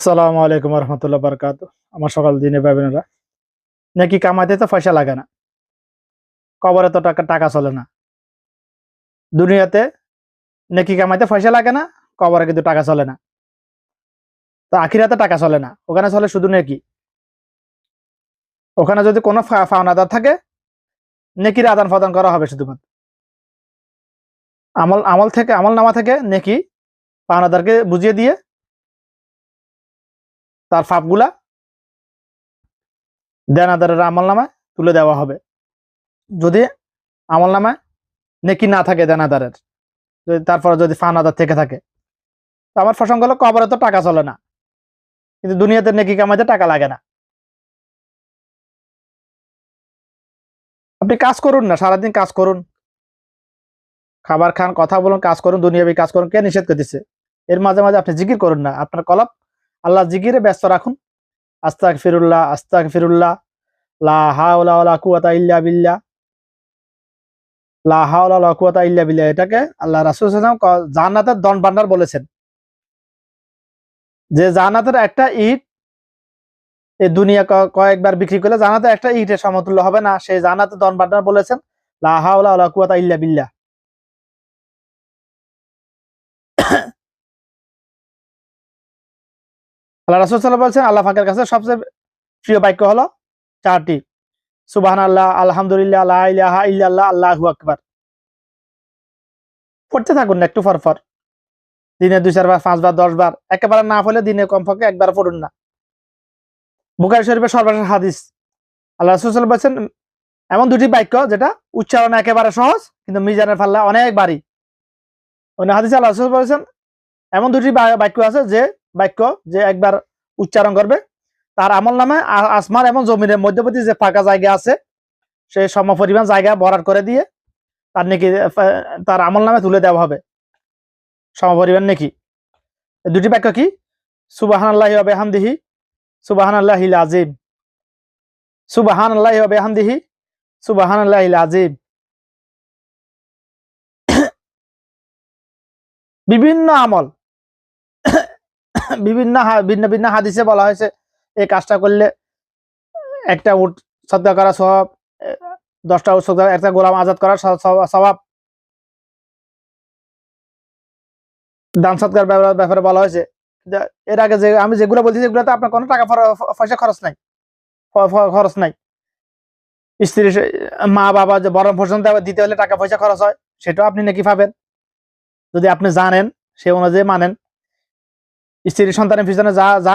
আসসালামু আলাইকুম রহমতুল্লাহ বারকাত। আমার সকাল দিনে পাবেনরা নাকি কামাইতে তো পয়সা লাগে না, কবরে তো টাকা টাকা চলে না। দুনিয়াতে নাকি কামাইতে পয়সা লাগে না, কবরে কিন্তু টাকা চলে না। তো আখিরাতে টাকা চলে না, ওখানে চলে শুধু নেকি। ওখানে যদি কোনো ফাওনাদার থাকে, নেকির আদান প্রদান করা হবে শুধুমাত্র। আমল আমল থেকে আমল নামা থেকে নেকি পাওনাদারকে বুঝিয়ে দিয়ে তার ফাপগুলা দেনাদারের আমল নামায় তুলে দেওয়া হবে। যদি আমল নামায় নেকি না থাকে দেনাদারের, তারপরে যদি ফাওনাদার থেকে থাকে, তো আমার প্রসঙ্গ হলো কবরে তো টাকা চলে না, কিন্তু দুনিয়াতে নেকি কামাইতে টাকা লাগে না। আপনি কাজ করুন না, সারাদিন কাজ করুন, খাবার খান, কথা বলুন, কাজ করুন, দুনিয়াবি কাজ করুন, কে নিষেধ করতেছে? এর মাঝে মাঝে আপনি জিকির করুন না, আপনার কলব আল্লাহ জিকিরে ব্যস্ত রাখুন। আস্তাগফিরুল্লাহ আস্তাগফিরুল্লাহ, লা হাওলা ওয়ালা কুওয়াতা ইল্লা বিল্লাহ, লা হাওলা ওয়ালা কুওয়াতা ইল্লা বিল্লাহ। এটাকে আল্লাহ রাসূল সাল্লাল্লাহু আলাইহি ওয়াসাল্লাম জান্নাতের ধন ভান্ডার বলেছেন। যে জান্নাতের একটা ইট এই দুনিয়া কয়েকবার বিক্রি করলে জান্নাতের একটা ইটের সমতুল্য হবে না, সেই জান্নাতের ধন ভান্ডার বলেছেন লা হাওলা ওয়ালা কুওয়াতা ইল্লা বিল্লাহ। আল্লাহ রাসূল সাল্লাল্লাহু আলাইহি ওয়াসাল্লাম বলেছেন আল্লাহ পাকের কাছে সবচেয়ে প্রিয় বাক্য হলো চারটি: সুবহানাল্লাহ, আলহামদুলিল্লাহ, লা ইলাহা ইল্লাল্লাহ, আল্লাহু আকবার। পড়তে থাকুন না একটু পর পর, দিনে 2-4 বার, 5 বার, 10 বার, একেবারে না পড়লে দিনে কমপক্ষে একবার পড়ুন না। বুখারী শরীফের সর্বশেষ হাদিস, আল্লাহ রাসূল সাল্লাল্লাহু আলাইহি ওয়াসাল্লাম বলেছেন এমন দুটি বাক্য যেটা উচ্চারণ একেবারে সহজ কিন্তু মিজানের পাল্লা অনেক ভারী। অন্য হাদিসে আল্লাহ রাসূল বলেছেন এমন দুটি বাক্য আছে যে বাক্য যে একবার উচ্চারণ করবে তার আমলনামায় আসমান এবং জমিনের মধ্যবর্তী যে ফাঁকা জায়গা আছে সেই সমপরিমাণ জায়গা ভরাট করে দিয়ে তার নেকি তার আমলনামায় তুলে দেওয়া হবে সমপরিমাণ নেকি। দুটি বাক্য কি? সুবহানাল্লাহি ওয়া বিহামদিহি, সুবহানাল্লাহিল আযীম, সুবহানাল্লাহি ওয়া বিহামদিহি, সুবহানাল্লাহিল আযীম। বিভিন্ন আমল ভিন্ন ভিন্ন হাদিসে বলা হয়েছে এই কাজটা করলে একটা উট সদকা করা সওয়াব, 10টা উট সদকা, একটা গোলাম আজাদ করার সওয়াব, দান সৎকার ব্যাপারে বলা হয়েছে। এর আগে যে আমি যেগুলো বলছি সেগুলোতে আপনার কোনো টাকা পয়সা খরচ নাই, খরচ নাই। স্ত্রী মা বাবা যে বরণ পোষণ দিতে হলে টাকা পয়সা খরচ হয়, সেটাও আপনি নাকি পাবেন যদি আপনি জানেন, সে অনুযায়ী মানেন। স্ত্রী সন্তানের পিছনে যা যা